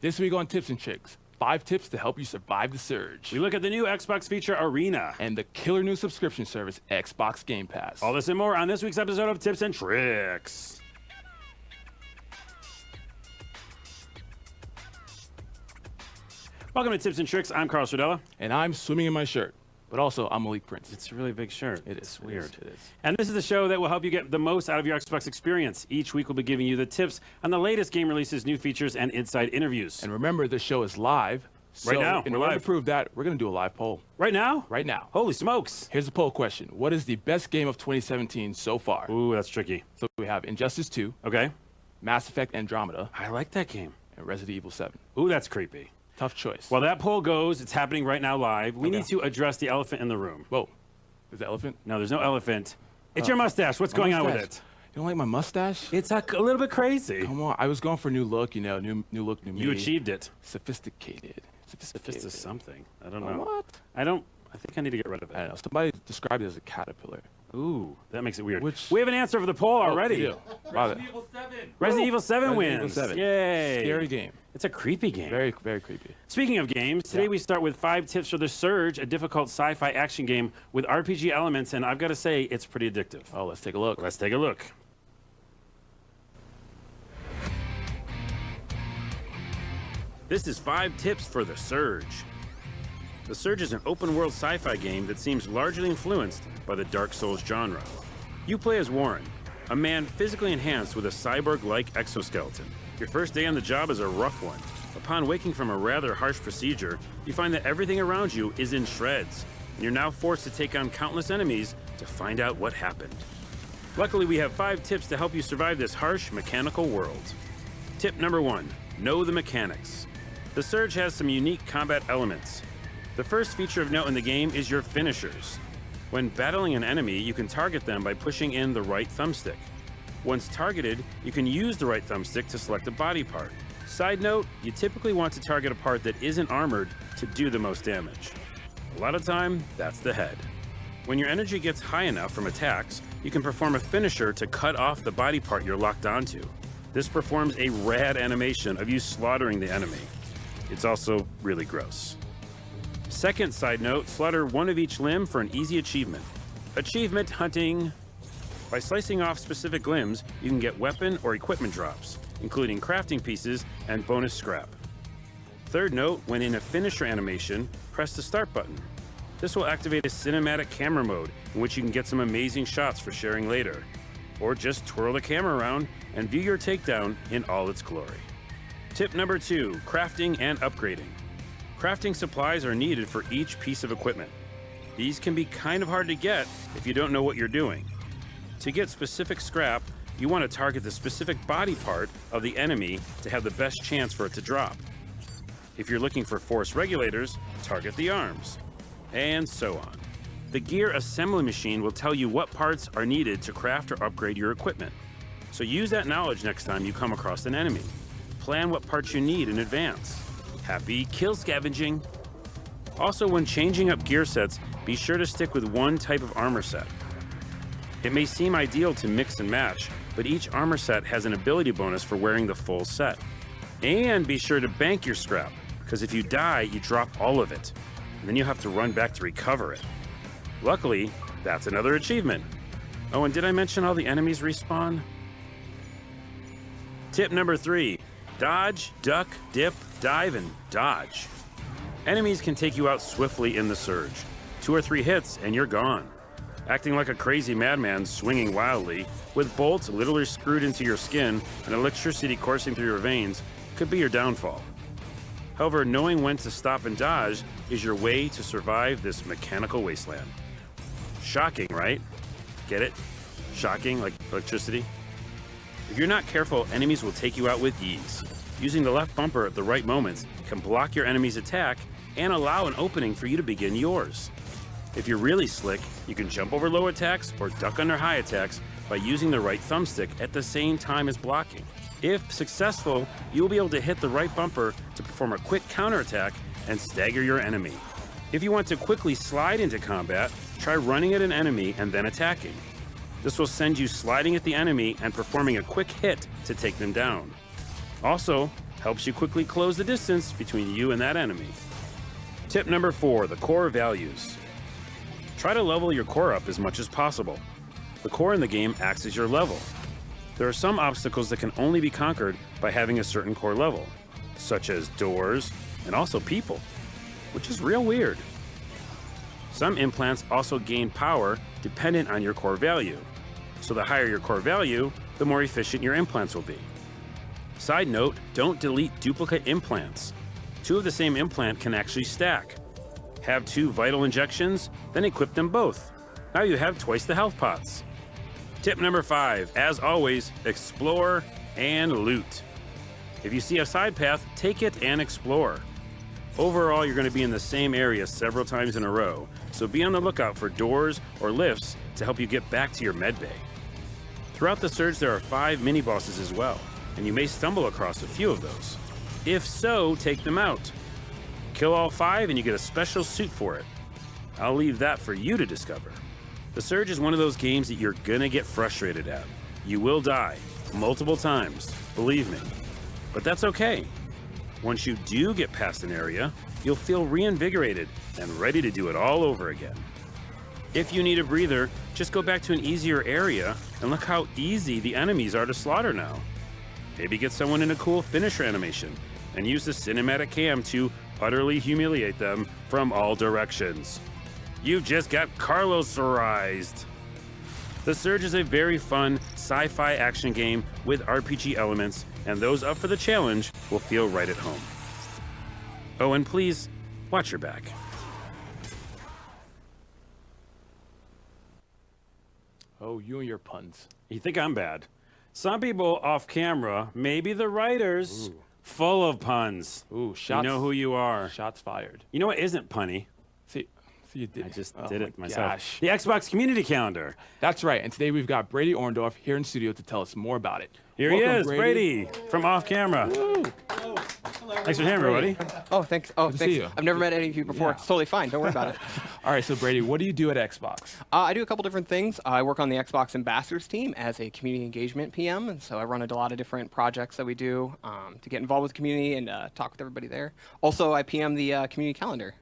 This week on Tips and Tricks, 5 tips to help you survive the surge. We look at the new Xbox feature Arena. And the killer new subscription service, Xbox Game Pass. All this and more on this week's episode of Tips and Tricks. Welcome to Tips and Tricks. I'm Carl Rodela. And I'm swimming in my shirt. But also, I'm Malik Prince. It's a really big shirt. It's weird. It is. And this is the show that will help you get the most out of your Xbox experience. Each week we'll be giving you the tips on the latest game releases, new features, and inside interviews. And remember, the show is live. Right now, in we're order live. to prove that, we're going to do a live poll. Right now? Right now. Holy smokes. Here's the poll question. What is the best game of 2017 so far? Ooh, that's tricky. So we have Injustice 2, Okay. Mass Effect Andromeda, I like that game. and Resident Evil 7. Ooh, that's creepy. Tough choice. Well, that poll goes. It's happening right now live. We Okay. need to address the elephant in the room. Whoa. Is the elephant? No, there's no elephant. It's your mustache. What's going on with it? You don't like my mustache? It's a little bit crazy. Come on. I was going for new look, you know, new look, new me. You achieved it. Sophisticated. This is something. I don't know. What? I think I need to get rid of I it. don't know. Somebody described it as a caterpillar. Ooh, that makes it weird. Which- We have an answer for the poll already. Yeah. Wow. Resident Evil 7 Resident wins. Evil 7. Yay. Scary game. It's a creepy game. Very, very creepy. Speaking of games, today Yeah. we start with 5 tips for The Surge, a difficult sci-fi action game with RPG elements, and I've got to say, it's pretty addictive. Oh, let's take a look. Let's take a look. This is 5 tips for The Surge. The Surge is an open-world sci-fi game that seems largely influenced by the Dark Souls genre. You play as Warren, a man physically enhanced with a cyborg-like exoskeleton. Your first day on the job is a rough one. Upon waking from a rather harsh procedure, you find that everything around you is in shreds, and you're now forced to take on countless enemies to find out what happened. Luckily, we have 5 tips to help you survive this harsh, mechanical world. Tip number 1, know the mechanics. The Surge has some unique combat elements. The first feature of note in the game is your finishers. When battling an enemy, you can target them by pushing in the right thumbstick. Once targeted, you can use the right thumbstick to select a body part. Side note, you typically want to target a part that isn't armored to do the most damage. A lot of time, that's the head. When your energy gets high enough from attacks, you can perform a finisher to cut off the body part you're locked onto. This performs a rad animation of you slaughtering the enemy. It's also really gross. Second side note, slaughter one of each limb for an easy achievement. Achievement hunting. By slicing off specific limbs, you can get weapon or equipment drops, including crafting pieces and bonus scrap. Third note, when in a finisher animation, press the start button. This will activate a cinematic camera mode in which you can get some amazing shots for sharing later. Or just twirl the camera around and view your takedown in all its glory. Tip number 2, crafting and upgrading. Crafting supplies are needed for each piece of equipment. These can be kind of hard to get if you don't know what you're doing. To get specific scrap, you want to target the specific body part of the enemy to have the best chance for it to drop. If you're looking for force regulators, target the arms, and so on. The gear assembly machine will tell you what parts are needed to craft or upgrade your equipment. So use that knowledge next time you come across an enemy. Plan what parts you need in advance. Happy kill scavenging! Also, when changing up gear sets, be sure to stick with one type of armor set. It may seem ideal to mix and match, but each armor set has an ability bonus for wearing the full set. And be sure to bank your scrap, because if you die, you drop all of it, and then you'll have to run back to recover it. Luckily, that's another achievement. Oh, and did I mention all the enemies respawn? Tip number 3, dodge, duck, dip, dive, and dodge. Enemies can take you out swiftly in the Surge. 2 or 3 hits and you're gone. Acting like a crazy madman swinging wildly, with bolts literally screwed into your skin and electricity coursing through your veins, could be your downfall. However, knowing when to stop and dodge is your way to survive this mechanical wasteland. Shocking, right? Get it? Shocking, like electricity? If you're not careful, enemies will take you out with ease. Using the left bumper at the right moments can block your enemy's attack and allow an opening for you to begin yours. If you're really slick, you can jump over low attacks or duck under high attacks by using the right thumbstick at the same time as blocking. If successful, you'll be able to hit the right bumper to perform a quick counterattack and stagger your enemy. If you want to quickly slide into combat, try running at an enemy and then attacking. This will send you sliding at the enemy and performing a quick hit to take them down. Also, Helps you quickly close the distance between you and that enemy. Tip number 4, the core values. Try to level your core up as much as possible. The core in the game acts as your level. There are some obstacles that can only be conquered by having a certain core level, such as doors and also people, which is real weird. Some implants also gain power dependent on your core value. So the higher your core value, the more efficient your implants will be. Side note, don't delete duplicate implants. 2 of the same implant can actually stack. Have 2 vital injections, then equip them both. Now you have twice the health pots. Tip number 5, as always, explore and loot. If you see a side path, take it and explore. Overall, you're going to be in the same area several times in a row, so be on the lookout for doors or lifts to help you get back to your medbay. Throughout the Surge, there are 5 mini-bosses as well, and you may stumble across a few of those. If so, take them out. Kill all 5 and you get a special suit for it. I'll leave that for you to discover. The Surge is one of those games that you're gonna get frustrated at. You will die, multiple times, believe me. But that's okay. Once you do get past an area, you'll feel reinvigorated and ready to do it all over again. If you need a breather, just go back to an easier area and look how easy the enemies are to slaughter now. Maybe get someone in a cool finisher animation and use the cinematic cam to utterly humiliate them from all directions. You just got Carloserized. The Surge is a very fun sci-fi action game with RPG elements, and those up for the challenge will feel right at home. Oh, and please, watch your back. Oh, you and your puns. You think I'm bad? Some people off camera, maybe the writers, full of puns. Ooh, shots. You know who you are. Shots fired. You know what isn't punny? See, you did. I just Oh did my it myself. gosh. The Xbox Community Calendar. That's right. And today we've got Brady Orndorff here in studio to tell us more about it. Here Welcome, he is, Brady, from off camera. Thanks for here, everybody. Oh, thanks. Oh, to see thanks. you. I've never met any of you before. Yeah. It's totally fine. Don't worry about it. All right, so Brady, what do you do at Xbox? I do a couple different things. I work on the Xbox Ambassadors team as a community engagement PM, and so I run a lot of different projects that we do to get involved with the community and talk with everybody there. Also, I PM the community calendar.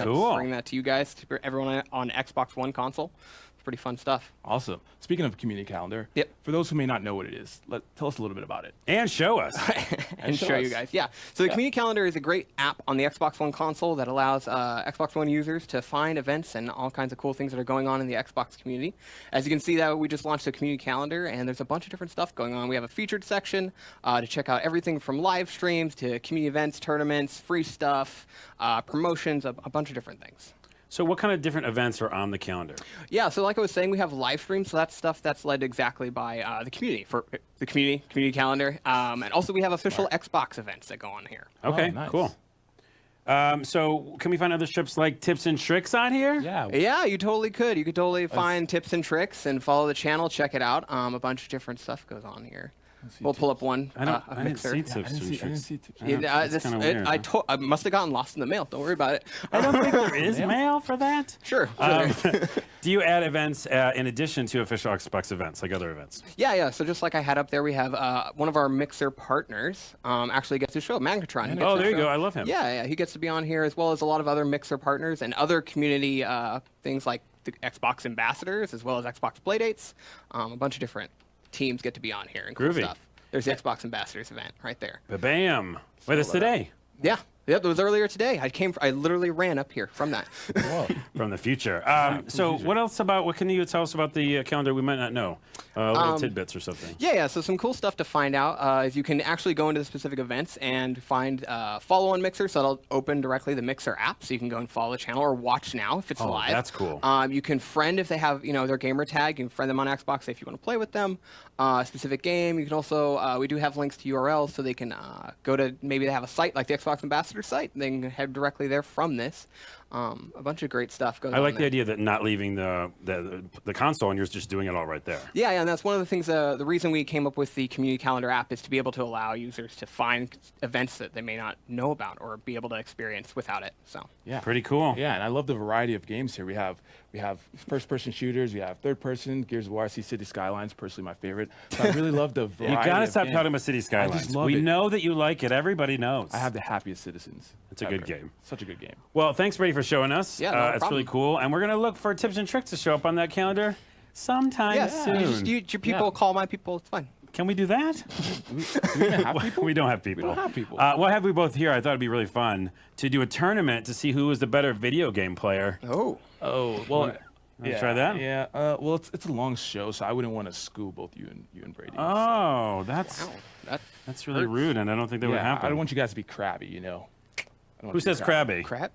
Cool. Bring that to you guys, to everyone on Xbox One console. It's pretty fun stuff. Awesome. Speaking of community calendar, Yep. for those who may not know what it is, tell us a little bit about it. And show us. and show show you us. guys. Yeah. So the Community Calendar is a great app on the Xbox One console that allows Xbox One users to find events and all kinds of cool things that are going on in the Xbox community. As you can see, that we just launched a Community Calendar, and there's a bunch of different stuff going on. We have a featured section to check out everything from live streams to community events, tournaments, free stuff, promotions, a bunch of different things. So what kind of different events are on the calendar? Yeah, so like I was saying, we have live streams, so that's stuff that's led exactly by the community, for the community calendar. And also we have official Xbox events that go on here. Okay, nice. cool. So can we find other strips like tips and tricks on here? Yeah. Yeah, you totally could. You could totally find tips and tricks and follow the channel, check it out. A bunch of different stuff goes on here. We'll pull up one, I a didn't mixer. see I tips didn't and see tricks. tips. That's kinda weird, I must have gotten lost in the mail. Don't worry about it. I don't think there is mail for that. Sure. Do you add events in addition to official Xbox events, like other events? Yeah. So just like I had up there, we have one of our Mixer partners actually gets to show, Magnetron. He gets Oh, to there you show. go. I love him. Yeah, he gets to be on here as well as a lot of other Mixer partners and other community things like the Xbox Ambassadors as well as Xbox Playdates. A bunch of different teams get to be on here and cool Groovy. stuff. There's the Xbox Ambassadors event right there. Ba-bam. Wait, that's today. Yeah. Yep, it was earlier today. I literally ran up here from that. From the future. So what can you tell us about the calendar we might not know? Little tidbits or something. Yeah. So some cool stuff to find out is you can actually go into the specific events and find follow on Mixer. So that'll open directly the Mixer app, so you can go and follow the channel or watch now if it's live. That's cool. You can friend if they have their gamer tag. You can friend them on Xbox if you want to play with them. A specific game. You can also we do have links to URLs so they can go to maybe they have a site like the Xbox Ambassador. ambassador site. They can head directly there from this. A bunch of great stuff goes on. I like the there. idea that not leaving the console and you're just doing it all right there. Yeah, and that's one of the things. The reason we came up with the community calendar app is to be able to allow users to find events that they may not know about or be able to experience without it. So Yeah. Pretty cool. Yeah, and I love the variety of games here. We have first-person shooters, we have third-person, Gears of War, I see City Skylines, personally my favorite. So I really love the variety. You gotta of stop games. talking about City Skylines. love We it. know that you like it. Everybody knows. I have the happiest citizens. It's a good game. Such a good game. Well, thanks, Brady, for showing us. Yeah, no it's really problem. cool. And we're going to look for tips and tricks to show up on that calendar sometime soon. your people call my people. It's fine. Can we do that? We don't have people. We don't have people. We don't have people. Well, have we both here? I thought it'd be really fun to do a tournament to see who was the better video game player. Oh. Oh, well. Wanna try that? Yeah. Well, it's a long show, so I wouldn't want to school both you and Brady. Oh, that's really hurts. rude, and I don't think that would yeah, happen. I don't want you guys to be crabby, you know. I don't want Who you to be says crabby? Crap.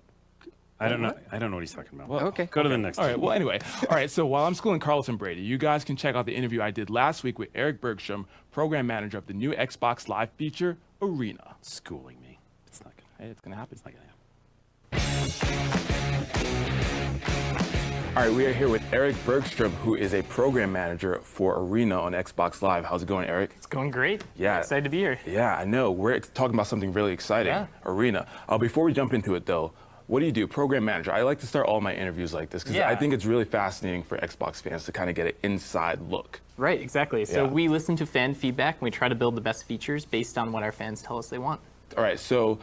I don't know. I don't know what he's talking about. Okay. Go to the next All right. one. Well, anyway. All right. So while I'm schooling Carlos and Brady, you guys can check out the interview I did last week with Eric Bergstrom, program manager of the new Xbox Live feature, Arena. Schooling me. It's not gonna. Hey, it's gonna happen. It's not gonna happen. All right, we are here with Eric Bergstrom, who is a program manager for Arena on Xbox Live. How's it going, Eric? It's going great. Yeah. Excited to be here. Yeah, I know. We're talking about something really exciting, Yeah. Arena. Before we jump into it, though, what do you do? Program manager. I like to start all my interviews like this because Yeah. I think it's really fascinating for Xbox fans to kind of get an inside look. Right, exactly. So Yeah. we listen to fan feedback and we try to build the best features based on what our fans tell us they want. All right, so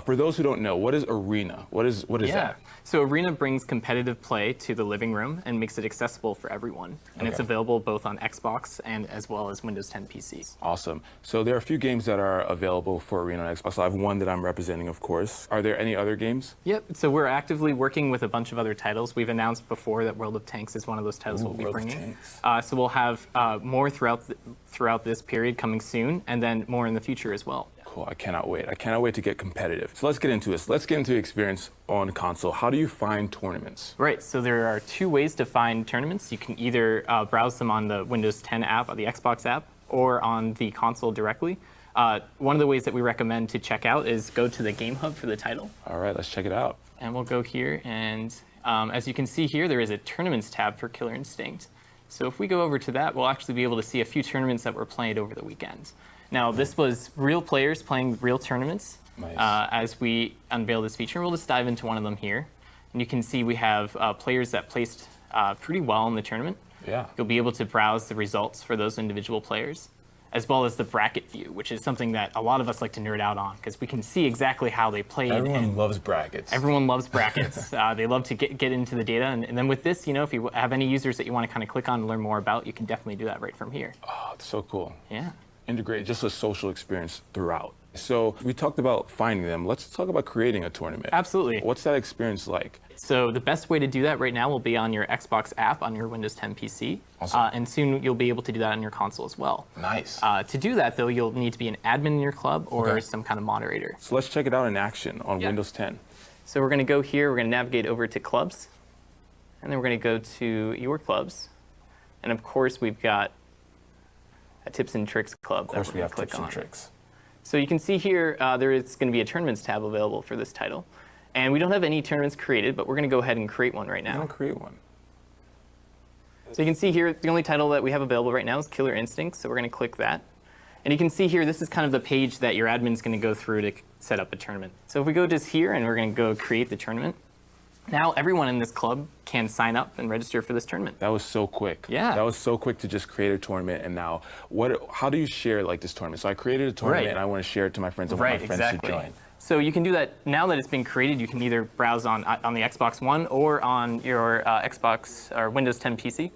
for those who don't know, what is Arena? What is that? So Arena brings competitive play to the living room and makes it accessible for everyone. And it's Okay. available both on Xbox and as well as Windows 10 PCs. Awesome. So there are a few games that are available for Arena on Xbox Live. One that I'm representing, of course. Are there any other games? Yep. So we're actively working with a bunch of other titles. We've announced before that World of Tanks is one of those titles we'll be World of bringing. Tanks. So we'll have more throughout this period coming soon, and then more in the future as well. Cool, I cannot wait. I cannot wait to get competitive. So let's get into this. Let's get into the experience on console. How do you find tournaments? Right, so there are two ways to find tournaments. You can either browse them on the Windows 10 app or the Xbox app or on the console directly. One of the ways that we recommend to check out is go to the Game Hub for the title. All right, let's check it out. And we'll go here, and as you can see here, there is a Tournaments tab for Killer Instinct. So if we go over to that, we'll actually be able to see a few tournaments that were played over the weekend. Now, this was real players playing real tournaments. Nice. As we unveil this feature. We'll just dive into one of them here. And you can see we have players that placed pretty well in the tournament. Yeah. You'll be able to browse the results for those individual players, as well as the bracket view, which is something that a lot of us like to nerd out on, because we can see exactly how they played. Everyone loves brackets. Everyone loves brackets. They love to get into the data. And then with this, if you have any users that you want to kind of click on and learn more about, you can definitely do that right from here. Oh, it's so cool. Yeah. Integrate just a social experience throughout. So we talked about finding them. Let's talk about creating a tournament. Absolutely. What's that experience like? So the best way to do that right now will be on your Xbox app on your Windows 10 PC. Awesome. And soon you'll be able to do that on your console as well. Nice. To do that, though, you'll need to be an admin in your club or Okay. some kind of moderator. So let's check it out in action on Yeah. Windows 10. So we're going to go here. We're going to navigate over to clubs. And then we're going to go to your clubs. And of course, we've got a tips and tricks club. Of course, that we we're have gonna click tips and on. tricks. So you can see here, there is going to be a tournaments tab available for this title. And we don't have any tournaments created, but we're going to go ahead and create one right I'm now. gonna create one. So you can see here, the only title that we have available right now is Killer Instinct, so we're going to click that. And you can see here, this is kind of the page that your admin's going to go through to set up a tournament. So if we go just here and we're going to go create the tournament, now everyone in this club can sign up and register for this tournament. That was so quick. Yeah. That was so quick to just create a tournament. And now, how do you share like this tournament? So I created a tournament Right. and I want to share it to my friends. I want my friends to join. So you can do that now that it's been created. You can either browse on the Xbox One or on your Xbox or Windows 10 PC.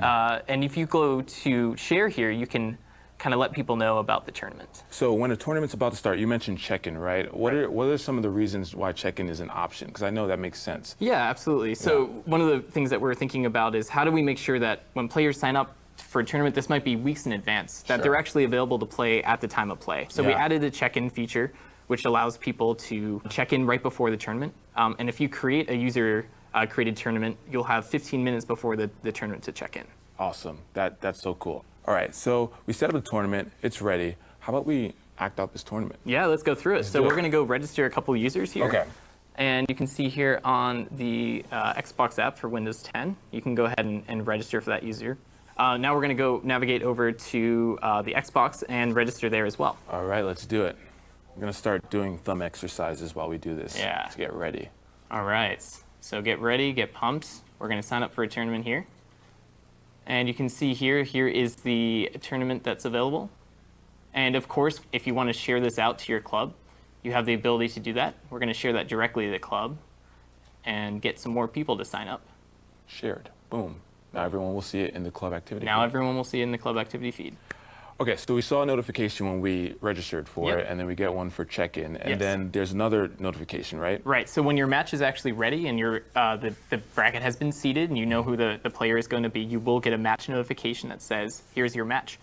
And if you go to share here, you can kind of let people know about the tournament. So when a tournament's about to start, you mentioned check-in, right? What are some of the reasons why check-in is an option? Because I know that makes sense. Yeah, absolutely. So one of the things that we're thinking about is how do we make sure that when players sign up for a tournament, this might be weeks in advance, that Sure. they're actually available to play at the time of play. So we Yeah. added a check-in feature, which allows people to check in right before the tournament. And if you create a user-created tournament, you'll have 15 minutes before the tournament to check in. Awesome. That's so cool. All right, so we set up the tournament. It's ready. How about we act out this tournament. Yeah, let's go through it. So do it. we're going to go register a couple users here. Okay. And you can see here on the Xbox app for Windows 10, you can go ahead and register for that user. Now we're going to go navigate over to the Xbox and register there as well. All right, let's do it. I'm going to start doing thumb exercises while we do this. Yeah. To get ready. All right. So get ready, get pumped. We're going to sign up for a tournament here. And you can see here is the tournament that's available. And of course, if you want to share this out to your club, you have the ability to do that. We're going to share that directly to the club and get some more people to sign up. Shared. Boom. Now everyone will see it in the club activity. Now feed. everyone will see it in the club activity feed. Okay, so we saw a notification when we registered for Yep. it, and then we get one for check-in, and Yes. then there's another notification, right? Right, so when your match is actually ready and the bracket has been seeded and you know who the player is going to be, you will get a match notification that says, here's your match.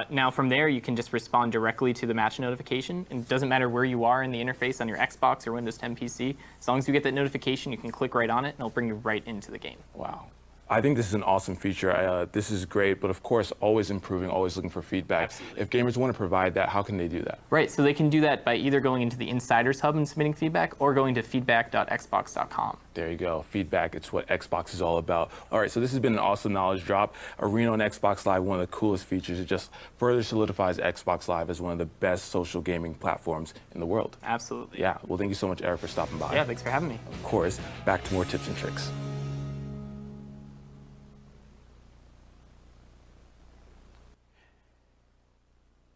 Now from there, you can just respond directly to the match notification. And it doesn't matter where you are in the interface on your Xbox or Windows 10 PC. As long as you get that notification, you can click right on it and it'll bring you right into the game. Wow. I think this is an awesome feature. This is great, but of course, always improving, always looking for feedback. Absolutely. If gamers want to provide that, how can they do that? Right, so they can do that by either going into the Insiders Hub and submitting feedback or going to feedback.xbox.com. There you go. Feedback, it's what Xbox is all about. All right, so this has been an awesome knowledge drop. Arena on Xbox Live, one of the coolest features. It just further solidifies Xbox Live as one of the best social gaming platforms in the world. Absolutely. Yeah, well, thank you so much, Eric, for stopping by. Yeah, thanks for having me. Of course, back to more tips and tricks.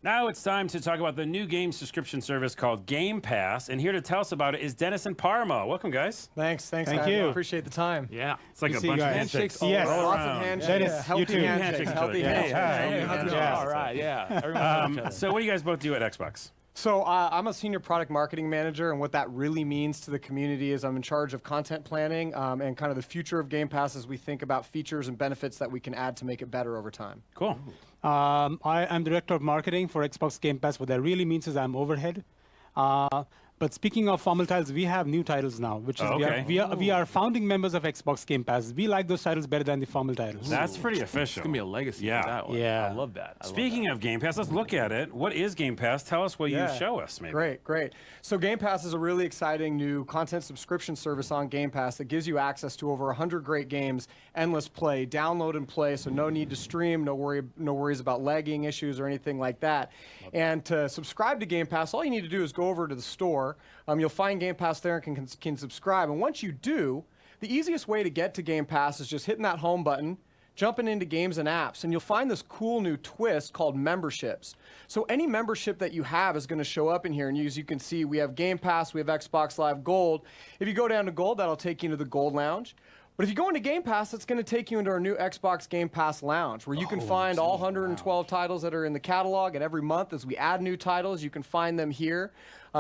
Now it's time to talk about the new game subscription service called Game Pass. And here to tell us about it is Dennis and Parma. Welcome, guys. Thanks, Thank guys. you. Appreciate the time. Yeah. It's like a see you bunch of guys. handshakes. Yes. all Lots of around. handshakes. Dennis, Yeah, you healthy too. handshakes. Healthy Hey, handshakes. hi. Healthy Yeah. handshakes. Yeah, all right, yeah. Everyone knows each other. So what do you guys both do at Xbox? So I'm a senior product marketing manager, and what that really means to the community is I'm in charge of content planning and kind of the future of Game Pass as we think about features and benefits that we can add to make it better over time. Cool. I am director of marketing for Xbox Game Pass. What that really means is I'm overhead. But speaking of formal titles, we have new titles now, which is Okay. we are founding members of Xbox Game Pass. We like those titles better than the formal titles. That's pretty It's official. gonna be a legacy Yeah. for that one. Yeah. I love that. I love Speaking of Game Pass, let's look at it. What is Game Pass? Tell us what you show us, maybe. Great. So Game Pass is a really exciting new content subscription service on Game Pass that gives you access to over 100 great games, endless play, download and play, so no need to stream, no worries about lagging issues or anything like that. And to subscribe to Game Pass, all you need to do is go over to the store. You'll find Game Pass there and can subscribe. And once you do, the easiest way to get to Game Pass is just hitting that home button, jumping into games and apps, and you'll find this cool new twist called memberships. So any membership that you have is going to show up in here, and as you can see, we have Game Pass, we have Xbox Live Gold. If you go down to Gold, that'll take you into the Gold Lounge. But if you go into Game Pass, it's going to take you into our new Xbox Game Pass Lounge, where you can find all 112 titles that are in the catalog, and every month as we add new titles, you can find them here.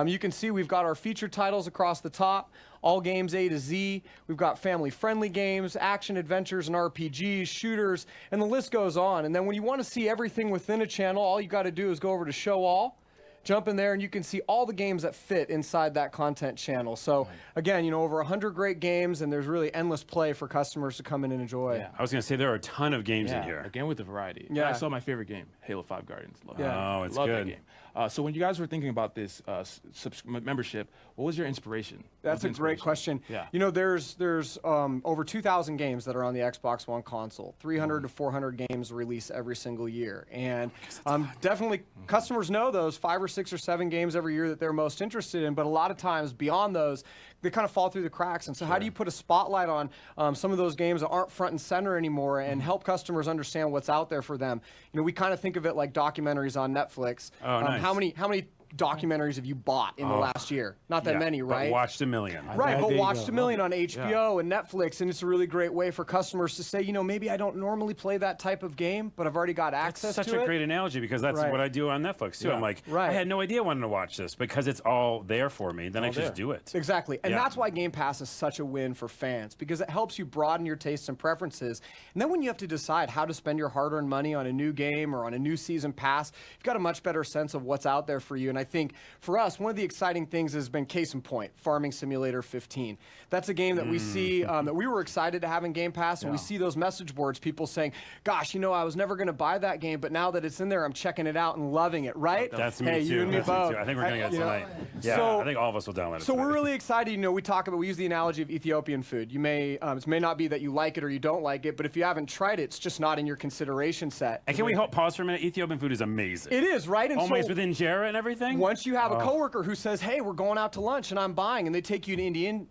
You can see we've got our featured titles across the top, all games A to Z. We've got family-friendly games, action, adventures, and RPGs, shooters, and the list goes on. And then when you want to see everything within a channel, all you got to do is go over to Show All, jump in there, and you can see all the games that fit inside that content channel. So again, over 100 great games, and there's really endless play for customers to come in and enjoy. Yeah. I was going to say there are a ton of games Yeah, in here. again with the variety. Yeah. I saw my favorite game, Halo 5 Guardians. Love Yeah. that. Oh, it's Love good. that game. So when you guys were thinking about this membership, what was your inspiration? That's a great question. Yeah. There's over 2,000 games that are on the Xbox One console. 300 to 400 games release every single year, and definitely customers know those 5 or 6 or 7 games every year that they're most interested in. But a lot of times beyond those, they kind of fall through the cracks. And so, how do you put a spotlight on some of those games that aren't front and center anymore, and help customers understand what's out there for them? We kind of think of it like documentaries on Netflix. Oh, nice. How many documentaries have you bought in the last year? Not that Yeah, many, right? But watched a million. Right, Yeah, but there you watched go. a million on HBO and Netflix, and it's a really great way for customers to say, maybe I don't normally play that type of game, but I've already got access Such to a it. great analogy, because that's Right. what I do on Netflix too. Yeah. I'm like, Right. I had no idea I wanted to watch this, because it's all there for me. Then I all just there. do it. Exactly, and Yeah. that's why Game Pass is such a win for fans, because it helps you broaden your tastes and preferences. And then when you have to decide how to spend your hard-earned money on a new game or on a new season pass, you've got a much better sense of what's out there for you. And I think for us, one of the exciting things has been case in point, Farming Simulator 15. That's a game that we see that we were excited to have in Game Pass, and we see those message boards, people saying, gosh, you know, I was never going to buy that game, but now that it's in there, I'm checking it out and loving it, right? That's me hey, too. You and me That's me both. too. I think we're going to get it tonight. Yeah, So- I think all of us will download it So tonight. we're really excited. You know, we use the analogy of Ethiopian food. You may, it may not be that you like it or you don't like it, but if you haven't tried it, it's just not in your consideration set. And can we pause for a minute? Ethiopian food is amazing. It is, right? And Always so with injera and everything? once you have a coworker who says, hey, we're going out to lunch and I'm buying, and they take you to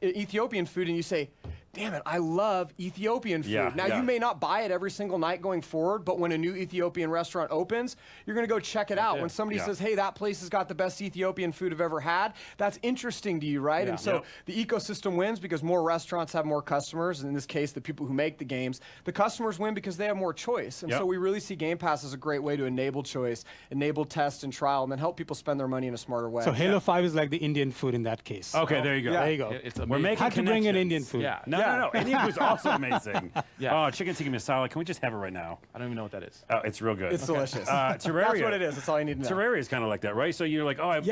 Ethiopian food, and you say, damn it, I love Ethiopian food. Yeah, now, yeah. you may not buy it every single night going forward, but when a new Ethiopian restaurant opens, you're going to go check it out. When somebody Yeah. says, hey, that place has got the best Ethiopian food I've ever had, that's interesting to you, right? Yeah. And so Yep. the ecosystem wins because more restaurants have more customers. In this case, the people who make the games. The customers win because they have more choice. And Yep. so we really see Game Pass as a great way to enable choice, enable test and trial, and then help people spend their money in a smarter way. So Halo 5 is like the Indian food in that case. Okay, there you go. There you go. It's We're amazing. making Had to bring in connections. Indian food. Yeah. No. Indian food's also amazing. Yeah. Oh, chicken tikka masala. Can we just have it right now? I don't even know what that is. Oh, it's real good. It's delicious. Terraria. That's what it is. That's all you need to know. Terraria is kind of like that, right? So you're like, I'm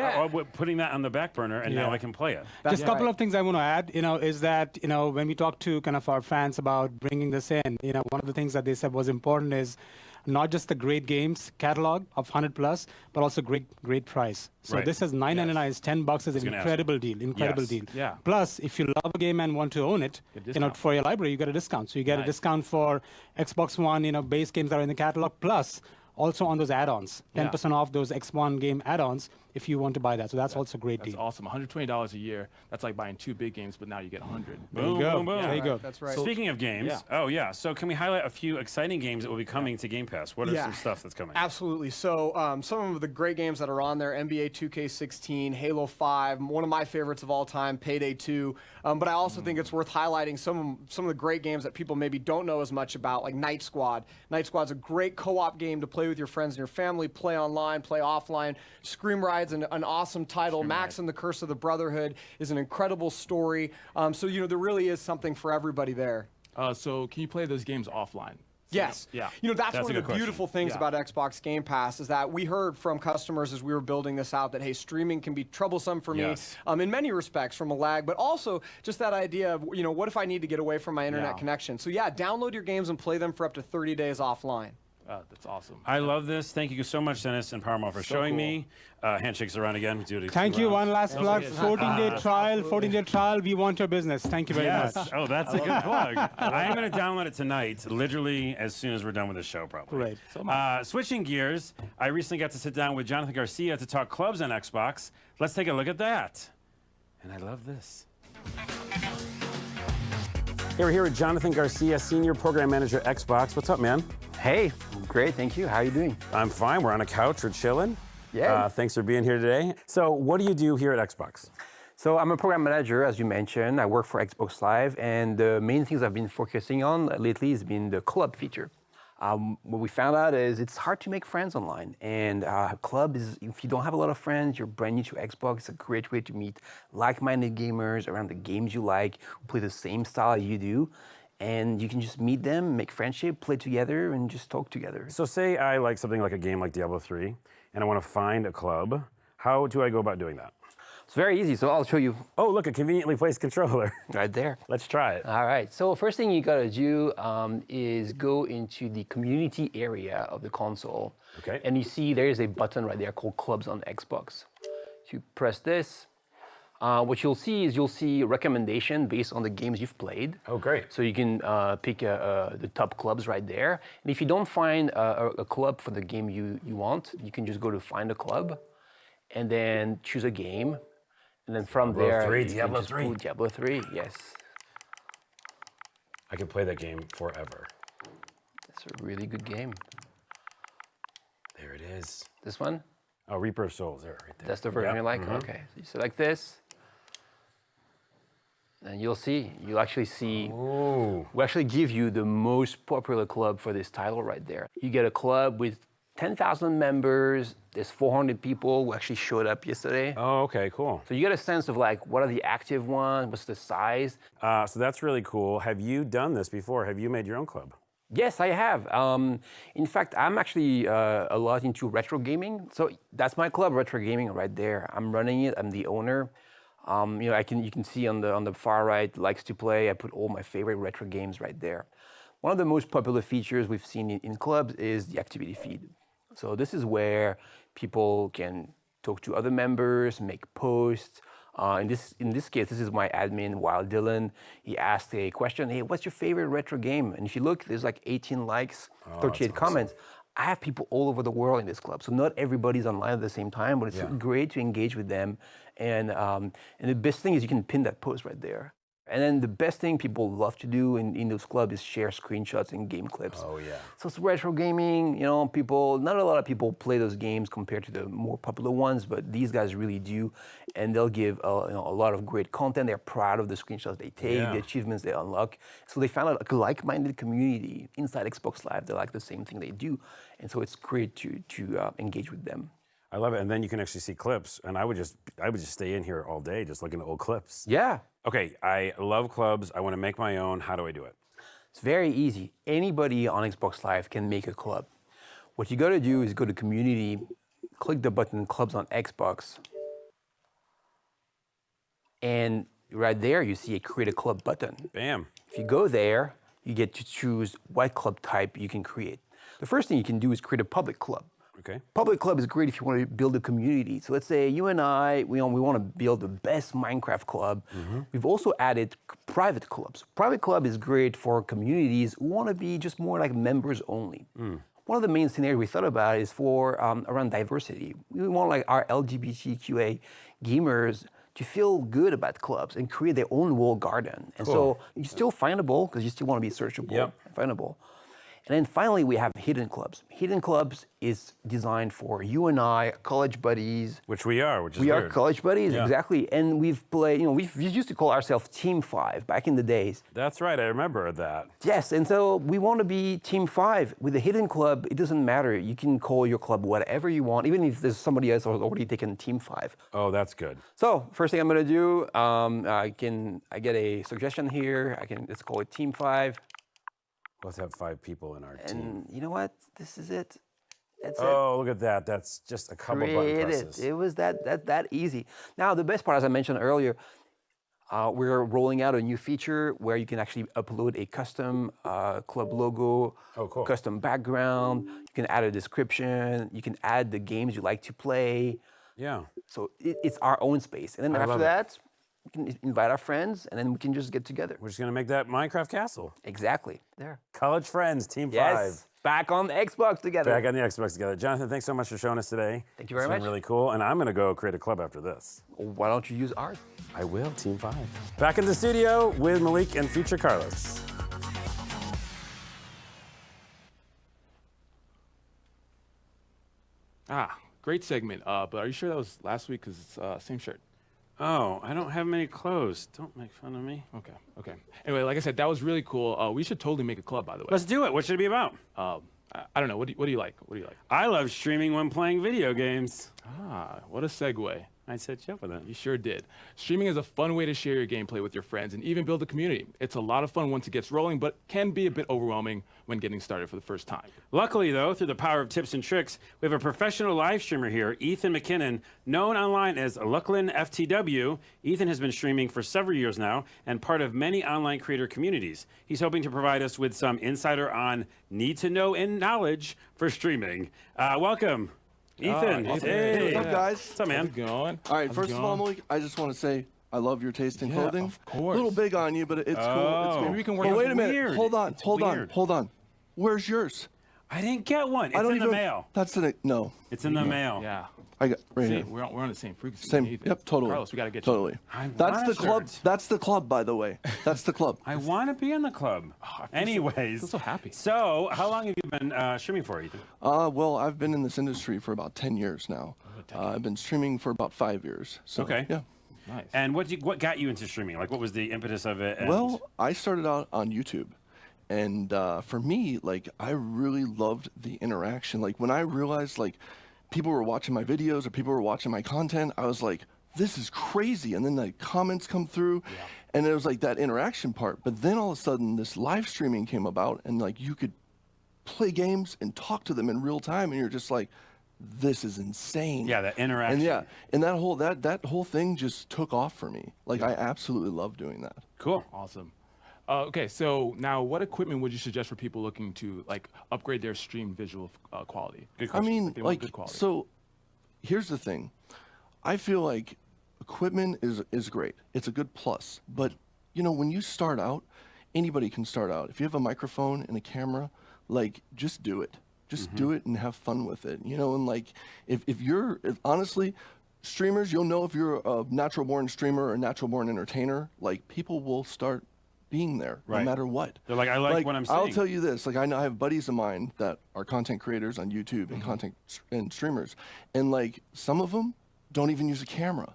putting that on the back burner, and now Yeah. I can play it. Just a couple right. of things I want to add, is that, when we talk to kind of our fans about bringing this in, one of the things that they said was important is not just the great games catalog of 100 plus, but also great price. So Right. this is $9.99, is $10 is an gonna ask. incredible deal, incredible Yes. deal. Yeah. Plus, if you love a game and want to own it, Get a discount. for your library, you get a discount. So you get a Nice. discount for Xbox One, base games that are in the catalog, plus also on those add-ons, 10% off those X1 game add-ons if you want to buy that. So that's also a great That's deal. awesome. $120 a year. That's like buying 2 big games, but now you get 100. There you Boom, go. boom, boom. There you go. That's right. Speaking of games, so can we highlight a few exciting games that will be coming to Game Pass? What are some stuff that's coming? Absolutely. So some of the great games that are on there, NBA 2K16, Halo 5, one of my favorites of all time, Payday 2. But I also think it's worth highlighting some of the great games that people maybe don't know as much about, like Night Squad. Night Squad's a great co-op game to play with your friends and your family, play online, play offline. Scream Ride's an awesome title. Max and the Curse of the Brotherhood is an incredible story. So, there really is something for everybody there. So can you play those games offline? Yes. Yeah. That's That's one a of the good beautiful things Yeah. about Xbox Game Pass is that we heard from customers as we were building this out that, hey, streaming can be troublesome for me Yes. in many respects from a lag, but also just that idea of, what if I need to get away from my internet Yeah. connection? So, download your games and play them for up to 30 days offline. That's awesome. I love this. Thank you so much, Dennis and Paramount, for showing cool. me. Handshakes around again. Do it Thank 2 you. rounds. One last plug. is. 14-day trial. 14-day trial. We want your business. Thank you very Yes. much. Oh, that's a good plug. I am going to download it tonight, literally as soon as we're done with the show, probably. Great. Switching gears, I recently got to sit down with Jonathan Garcia to talk clubs on Xbox. Let's take a look at that. And I love this. Hey, we're here with Jonathan Garcia, Senior Program Manager at Xbox. What's up, man? Hey, great, thank you. How are you doing? I'm fine. We're on a couch. We're chilling. Yeah. Thanks for being here today. So, what do you do here at Xbox? So I'm a program manager, as you mentioned. I work for Xbox Live, and the main things I've been focusing on lately has been the club feature. What we found out is it's hard to make friends online, and club is, if you don't have a lot of friends, you're brand new to Xbox, it's a great way to meet like-minded gamers around the games you like, who play the same style you do. And you can just meet them, make friendship, play together, and just talk together. So, say I like something like a game like Diablo 3, and I want to find a club. How do I go about doing that? It's very easy, so I'll show you Oh, look, a conveniently placed controller. right there. Let's try it. All right, so first thing you gotta do is go into the community area of the console. Okay. And you see there is a button right there called Clubs on Xbox. If you press this, what you'll see is a recommendation based on the games you've played. Oh, great. So you can pick the top clubs right there. And if you don't find a club for the game you want, you can just go to Find a Club and then choose a game. And then from Diablo there, 3, you can Diablo just 3. pull Diablo 3, yes. I could play that game forever. It's a really good game. There it is. This one? Oh, Reaper of Souls, there, right there. That's the version you like? Okay. So you select this. And you'll actually see, Ooh. we actually give you the most popular club for this title right there. You get a club with 10,000 members. There's 400 people who actually showed up yesterday. Oh, okay, cool. So you get a sense of like, what are the active ones? What's the size? So that's really cool. Have you done this before? Have you made your own club? Yes, I have. In fact, I'm actually a lot into retro gaming. So that's my club, Retro Gaming, right there. I'm running it. I'm the owner. You can see on the far right, likes to play. I put all my favorite retro games right there. One of the most popular features we've seen in clubs is the activity feed. So this is where people can talk to other members, make posts. In this case, this is my admin, Wild Dylan. He asked a question, hey, what's your favorite retro game? And if you look, there's like 18 likes, 38 comments. I have people all over the world in this club. So not everybody's online at the same time, but it's great to engage with them. And the best thing is you can pin that post right there. And then the best thing people love to do in those clubs is share screenshots and game clips. Oh, yeah. So it's retro gaming, not a lot of people play those games compared to the more popular ones, but these guys really do. And they'll give a lot of great content. They're proud of the screenshots they take, the achievements they unlock. So they found a like-minded community inside Xbox Live. They like the same thing they do. And so it's great to engage with them. I love it. And then you can actually see clips. And I would just stay in here all day just looking at old clips. Yeah. Okay, I love clubs. I want to make my own. How do I do it? It's very easy. Anybody on Xbox Live can make a club. What you got to do is go to Community, click the button Clubs on Xbox, and right there you see a Create a Club button. Bam. If you go there, you get to choose what club type you can create. The first thing you can do is create a public club. Okay. Public club is great if you want to build a community. So let's say you and I, we want to build the best Minecraft club. We've also added private clubs. Private club is great for communities who want to be just more like members only. One of the main scenarios we thought about is for around diversity. We want like our LGBTQA gamers to feel good about clubs and create their own walled garden. And so you're still findable because you still want to be searchable and findable. And then finally, we have hidden clubs. Hidden clubs is designed for you and I, college buddies. Which we are, which is We weird. are college buddies, exactly. And we've played, we used to call ourselves Team 5 back in the days. That's right, I remember that. Yes, and so we want to be Team 5. With a hidden club, it doesn't matter. You can call your club whatever you want, even if there's somebody else who's already taken Team 5. Oh, that's good. So first thing I'm going to do, I get a suggestion here. Let's call it Team 5. Let's have 5 people in our team. And you know what? This is it. That's it. Oh, look at that. That's just a couple button presses. It was that easy. Now, the best part, as I mentioned earlier, we're rolling out a new feature where you can actually upload a custom club logo, custom background. You can add a description. You can add the games you like to play. Yeah. So it's our own space. And then after that, we can invite our friends, and then we can just get together. We're just going to make that Minecraft castle. Exactly. There. College friends, Team 5. Yes. Back on the Xbox together. Back on the Xbox together. Jonathan, thanks so much for showing us today. Thank you very It's much. been really cool. And I'm going to go create a club after this. Why don't you use ours? I will, Team 5. Back in the studio with Malik and future Carlos. Great segment. But are you sure that was last week? Because it's same shirt. Oh, I don't have many clothes. Don't make fun of me. Okay. Anyway, like I said, that was really cool. We should totally make a club, by the way. Let's do it. What should it be about? I don't know. What do you like? What do you like? I love streaming when playing video games. What a segue. I set you up with that. You sure did. Streaming is a fun way to share your gameplay with your friends and even build a community. It's a lot of fun once it gets rolling, but can be a bit overwhelming when getting started for the first time. Luckily, though, through the power of tips and tricks, we have a professional live streamer here, Ethan Mckinnon, known online as Lucklin FTW. Ethan has been streaming for several years now and part of many online creator communities. He's hoping to provide us with some insider on need to know and knowledge for streaming. Welcome. Ethan. Hey. What's up, guys? What's up, man? How's it going? All right, first of all, Malik, I just want to say I love your taste in clothing. Of course. A little big on you, but it's cool. It's Maybe we can work Hey, on wait some a minute. weird. Hold on. It's Hold weird. on. Where's yours? I didn't get one. It's I don't in even. the mail. That's in it. No. It's in the mail. Yeah. I got right See, here. we're on the same frequency. Same. Ethan. Yep. Totally. Carlos, we got to get totally. I That's want the a club. shirt. That's the club, by the way. That's the club. I want to be in the club. Anyways. I feel so happy. So, how long have you been streaming for, Ethan? Well, I've been in this industry for about 10 years now. I've been streaming for about 5 years. So, Okay. Yeah. you. Nice. And what got you into streaming? Like, what was the impetus of it? And Well, I started out on YouTube. And for me, like, I really loved the interaction. Like, when I realized, like, people were watching my videos or people were watching my content, I was like, this is crazy. And then the comments come through, and it was like that interaction part. But then all of a sudden, this live streaming came about, and like, you could play games and talk to them in real time, and you're just like, this is insane. Yeah, that interaction. And and that whole thing just took off for me. Like I absolutely love doing that. Cool. Awesome. Okay, so now what equipment would you suggest for people looking to like upgrade their stream visual quality? Good I question. mean, They want like, good quality. so here's the thing. I feel like equipment is great. It's a good plus. But, you know, when you start out, anybody can start out. If you have a microphone and a camera, like, just do it. Just do it and have fun with it. You know, and like, if honestly, streamers, you'll know if you're a natural-born streamer or a natural-born entertainer, like, people will start being there no Right. matter what. They're like, I like what I'm seeing. I'll tell you this, like I know I have buddies of mine that are content creators on YouTube and and streamers, and like some of them don't even use a camera,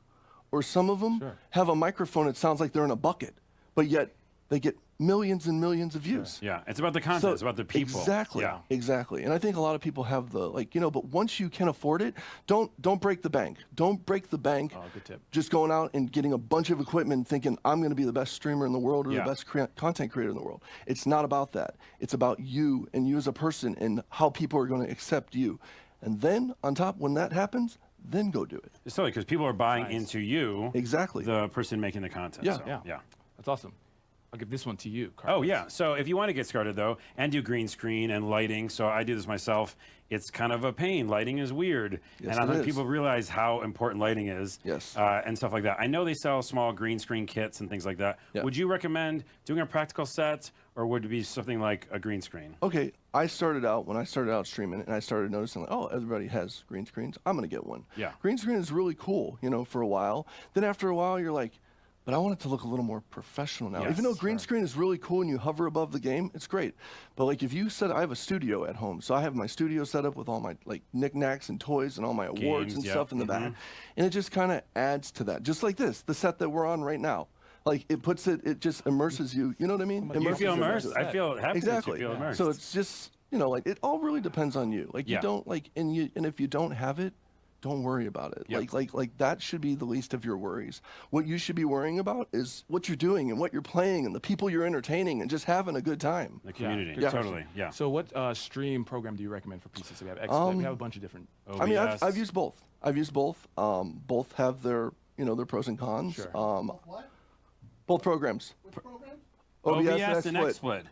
or some of them have a microphone that sounds like they're in a bucket, but yet they get millions and millions of views. Yeah, it's about the content. So- it's about the people. Exactly. Yeah. Exactly. And I think a lot of people have the like, you know, but once you can afford it, don't break the bank. Don't break the bank. Oh, good tip. Just going out and getting a bunch of equipment thinking I'm going to be the best streamer in the world or Yeah. the best content creator in the world. It's not about that. It's about you and you as a person and how people are going to accept you. And then on top, when that happens, then go do it. It's totally because people are buying into you. Exactly. The person making the content. Yeah. So, Yeah. yeah. That's awesome. I'll give this one to you, Oh, Carlos. yeah. So if you want to get started, though, and do green screen and lighting, so I do this myself, it's kind of a pain. Lighting is weird. Yes, and I it think is. people realize how important lighting is. Yes. And stuff like that. I know they sell small green screen kits and things like that. Yeah. Would you recommend doing a practical set, or would it be something like a green screen? Okay, when I started out streaming, and I started noticing, like, oh, everybody has green screens. I'm gonna get one. Yeah. Green screen is really cool, you know, for a while. Then after a while, you're like, but I want it to look a little more professional now. Even though Yes, green screen is really cool and you hover above the game, it's great. But like if you said, I have a studio at home, so I have my studio set up with all my like knickknacks and toys and all my awards Games, and yeah. stuff in the back, and it just kind of adds to that. Just like this, the set that we're on right now. Like it just immerses you. You know what I mean? You feel you immersed. into it. I feel happy Exactly. that you feel immersed. So it's just, you know, like it all really depends on you. Like Yeah. you don't like, and if you don't have it, don't worry about it. Yep. Like that should be the least of your worries. What you should be worrying about is what you're doing and what you're playing and the people you're entertaining and just having a good time. the community. good Yeah. Totally. Yeah. So what stream program do you recommend for PC? So we have XSplit. We have a bunch of different. I mean, OBS. I've used both. Both have their, you know, their pros and cons. Sure. Both programs. OBS and XSplit. XSplit.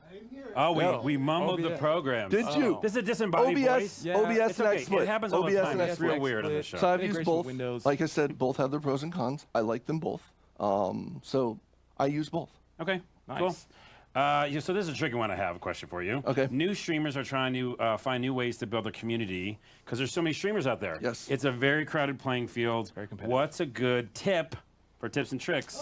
Oh, Yeah. we mumbled the OBS. program. Did you? This is a disembodied voice. Yeah. OBS It's and okay. XSplit. It happens all the OBS time. and It's real XSplit. weird on this show. So I've Integration used with both. Windows. Like I said, both have their pros and cons. I like them both. So I use both. Okay, Nice. cool. So this is a tricky one. I have a question for you. Okay. New streamers are trying to find new ways to build a community because there's so many streamers out there. Yes. It's a very crowded playing field. Very competitive. What's a good tip for tips and tricks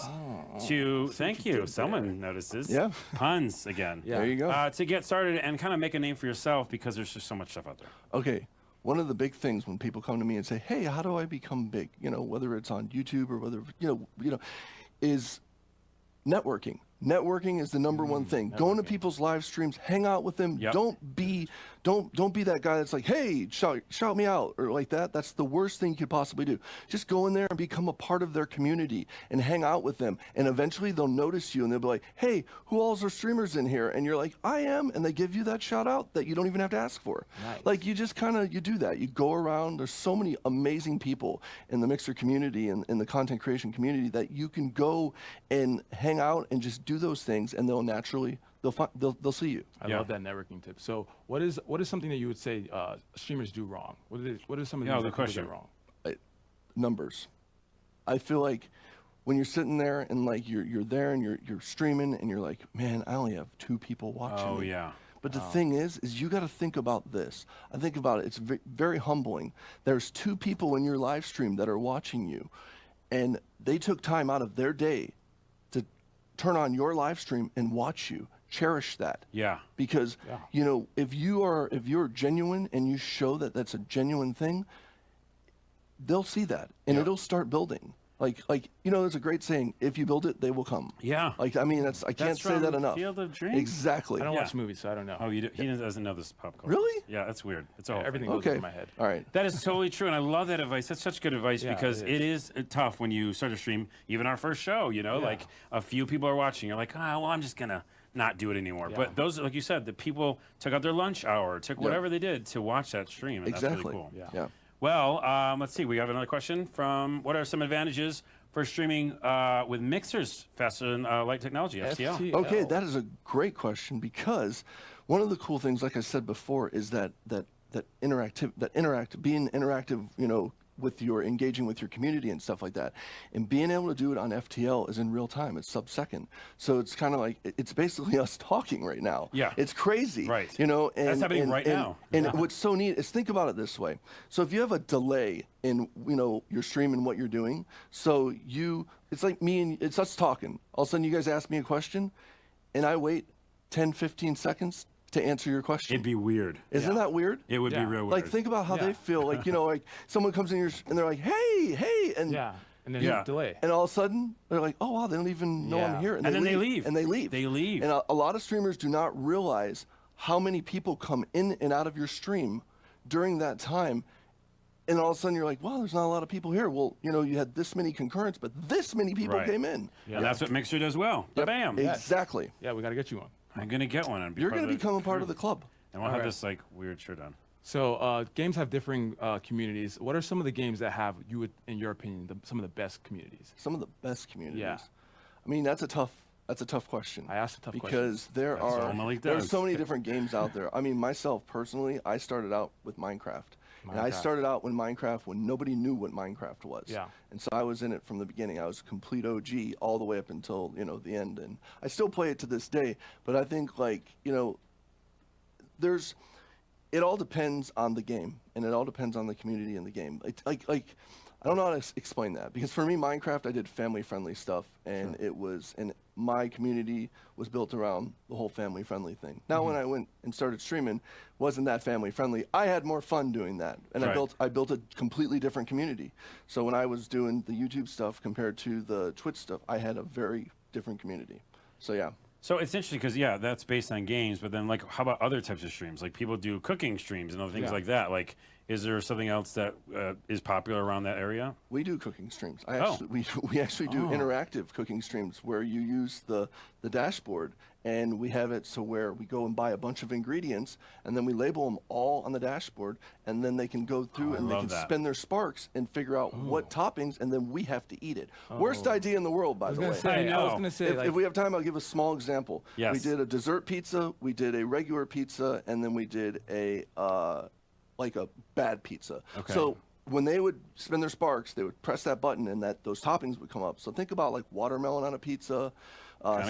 to? Thank you. Someone notices. Yeah. Puns again. Yeah. There you go. To get started and kind of make a name for yourself because there's just so much stuff out there. Okay, one of the big things when people come to me and say, "Hey, how do I become big?" You know, whether it's on YouTube or whether is networking. Networking is the number one thing. Go into people's live streams, hang out with them. Yep. Don't be that guy that's like, "Hey, shout me out," or like that. That's the worst thing you could possibly do. Just go in there and become a part of their community and hang out with them. And eventually they'll notice you and they'll be like, "Hey, who all's are streamers in here?" And you're like, "I am," and they give you that shout out that you don't even have to ask for. Nice. Like you just you do that. You go around. There's so many amazing people in the Mixer community and in the content creation community that you can go and hang out and just do those things, and they'll naturally they'll see you. I Yeah. love that networking tip. So what is something that you would say streamers do wrong? What are some of the Yeah, things good that people question. get wrong? Numbers. I feel like when you're sitting there and like you're there and you're streaming and you're like, "Man, I only have 2 people watching Oh me." yeah. But the thing is you got to think about this. I think about it. It's very humbling. There's 2 people in your live stream that are watching you, and they took time out of their day to turn on your live stream and watch you. Cherish that. Yeah. Because you know, if you're genuine and you show that that's a genuine thing, they'll see that and it'll start building. Like you know, there's a great saying: "If you build it, they will come." Yeah. Like I mean, I can't say from that enough. Field of Dreams? Exactly. I don't Yeah. watch movies, so I don't know. Oh, he doesn't know this pop culture. Really? Yeah, that's weird. It's all Everything thing. goes Okay. over my head. All right. That is totally true, and I love that advice. That's such good advice Yeah, because it it is tough when you start to stream. Even our first show, you know, like a few people are watching. You're like, oh, well, I'm just gonna not do it anymore. Yeah. But those, like you said, the people took out their lunch hour, took whatever they did to watch that stream. And Exactly. That's really cool. Yeah. Well, let's see. We have another question from what are some advantages for streaming with mixers faster than light technology, FTL? Okay, that is a great question because one of the cool things, like I said before, is that being interactive, with your engaging with your community and stuff like that, and being able to do it on FTL is in real time. It's sub-second, so it's kind of like it's basically us talking right now. Yeah, it's crazy. Right. And that's happening right now. And what's so neat is think about it this way. So if you have a delay in your stream and what you're doing, so it's like me and it's us talking. All of a sudden, you guys ask me a question, and I wait 10, 15 seconds to answer your question. It'd be weird. Isn't that weird? It would be real weird. Like, think about how they feel. Like, like someone comes in and they're like, hey, and and then delay. and all of a sudden they're like, oh wow, they don't even know I'm here, And then they leave. and they leave. They leave. And a lot of streamers do not realize how many people come in and out of your stream during that time. And all of a sudden you're like, well, there's not a lot of people here. Well, you had this many concurrents, but this many people came in. Yeah, that's what Mixer does well. Yep, Bam. Exactly. Yeah, we got to get you one. I'm gonna get one. And You're going to become a part of the club. And we'll have this like weird shirt on. So games have differing communities. What are some of the games that have, in your opinion, some of the best communities? Some of the best communities. Yeah. I mean, that's a tough question. I asked a tough question. Because there's does. so many different games out there. I mean, myself personally, I started out with Minecraft. And I started out when nobody knew what Minecraft was. Yeah. And so I was in it from the beginning. I was a complete OG all the way up until, the end. And I still play it to this day. But I think, it all depends on the game. And it all depends on the community in the game. I don't know how to explain that. Because for me, Minecraft, I did family-friendly stuff. And and my community was built around the whole family-friendly thing. Now, when I went and started streaming, wasn't that family-friendly. I had more fun doing that. And I built a completely different community. So when I was doing the YouTube stuff compared to the Twitch stuff, I had a very different community. So, yeah. So it's interesting because, that's based on games, but then, how about other types of streams? Like, people do cooking streams and other things like that. Like, is there something else that is popular around that area? We do cooking streams. We actually do interactive cooking streams where you use the dashboard, and we have it so where we go and buy a bunch of ingredients, and then we label them all on the dashboard, and then they can go through and they can spin their sparks and figure out what toppings, and then we have to eat it. Worst idea in the world, by the way. I was gonna say, if we have time, I'll give a small example. Yes. We did a dessert pizza, we did a regular pizza, and then we did a bad pizza. Okay. So when they would spin their sparks, they would press that button and those toppings would come up. So think about like watermelon on a pizza,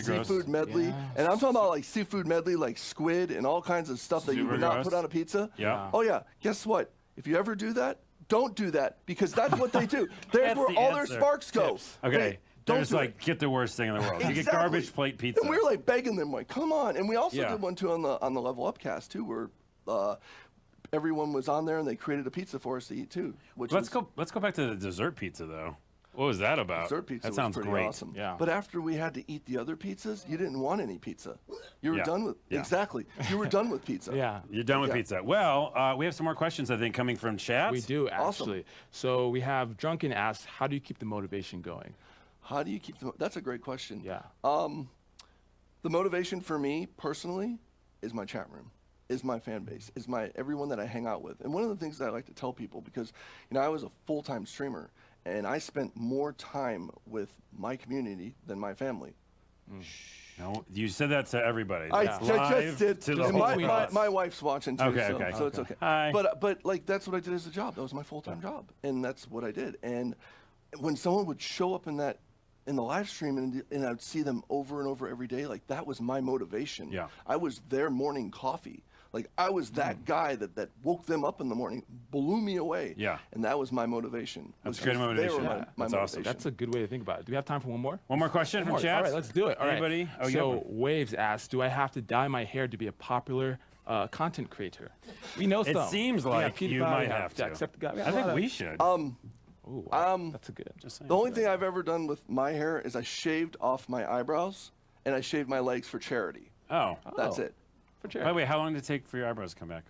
seafood medley. And I'm talking about like seafood medley, like squid and all kinds of stuff that you would not put on a pizza. Yeah. Oh yeah, guess what? If you ever do that, don't do that because that's what they do. There's where the all answer. their sparks go. Tips. Okay. Don't just do get the worst thing in the world. You get Exactly. garbage plate pizza. And we were like begging them, like, come on. And we also did one too on the Level Up cast too, where everyone was on there and they created a pizza for us to eat too. Let's go back to the dessert pizza though. What was that about? Dessert pizza that sounds was pretty great. awesome. Yeah. But after we had to eat the other pizzas, you didn't want any pizza. You were done with exactly. You were done with pizza. Yeah. You're done with pizza. Well, we have some more questions I think coming from chat. We do Awesome. actually. So we have Drunken asks, how do you keep the motivation going? How do you keep them? That's a great question. Yeah. The motivation for me personally is my chat room, is my fan base, is everyone that I hang out with. And one of the things that I like to tell people, because I was a full-time streamer and I spent more time with my community than my family. No, you said that to everybody. I It's just live did. to the And whole my class. wife's watching too, Okay, so it's okay. Hi. But like that's what I did as a job. That was my full-time job, and that's what I did. And when someone would show up in the live stream and I'd see them over and over every day, like that was my motivation. Yeah. I was their morning coffee. Like I was that guy that woke them up in the morning, blew me away. Yeah. And that was my motivation. That's was great because they were motivation. my That's awesome. motivation. That's a good way to think about it. Do we have time for one more? One more question from chat. All right, let's do it. All right. Anybody? Oh, you so have one. Waves asks, do I have to dye my hair to be a popular content creator? We know some. It seems like you PewDiePie, might we have to. Jacksepticeye. I think we should. Ooh, wow. That's a good. Just saying. The only thing I've ever done with my hair is I shaved off my eyebrows and I shaved my legs for charity. Oh. That's it. For By charity. the way, how long did it take for your eyebrows to come back?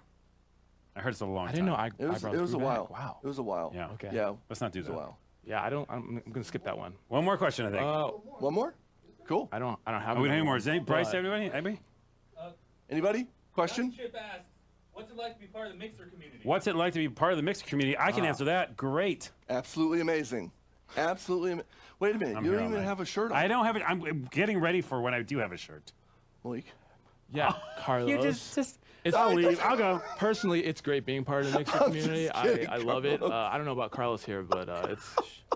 I heard it's a long time. I didn't know It was eyebrows a grew while. back. Wow. It was a while. Yeah. Okay. Yeah. Let's not do It was a that. while. Yeah, I'm going to skip that one. One more question, I think. One more? Cool. I don't have. Are we another doing more? one, Is any Bryce? but- Anybody? Anybody? Question? Chip asks, what's it like to be part of the Mixer community? What's it like to be part of the Mixer community? I can answer that. Great. Absolutely amazing. Absolutely. Wait a minute. I'm You here don't all even night. have a shirt on. I don't have it. I'm getting ready for when I do have a shirt. Malik. Yeah, Carlos. You just It's, I'll leave. I'll go. Personally, it's great being part of the Mixer I'm community. just kidding, I love it. Carlos. I don't know about Carlos here, but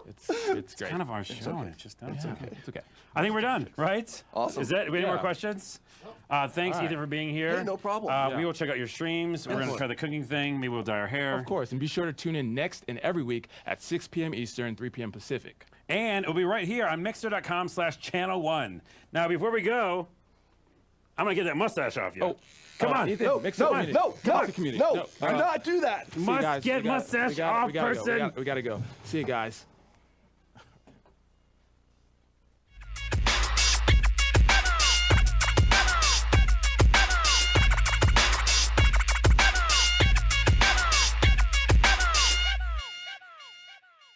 it's great. Kind of our show, and it's just done. It's okay. It's okay. I think we're done, right? Awesome. Is that any more Yeah. questions? Thanks, All right. Ethan, for being here. Hey, no problem. We will check out your streams. We're going to try the cooking thing. Maybe we'll dye our hair. Of course, and be sure to tune in next and every week at 6 p.m. Eastern, 3 p.m. Pacific. And it'll be right here on Mixer.com/channel1. Now, before we go, I'm going to get that mustache off you. Oh, come on. Ethan, No, Mixer no, community. no, no, Mixer community. no. Do not do that. See you Must guys. get We gotta- mustache we gotta- off we gotta go. person. We gotta go. See you guys.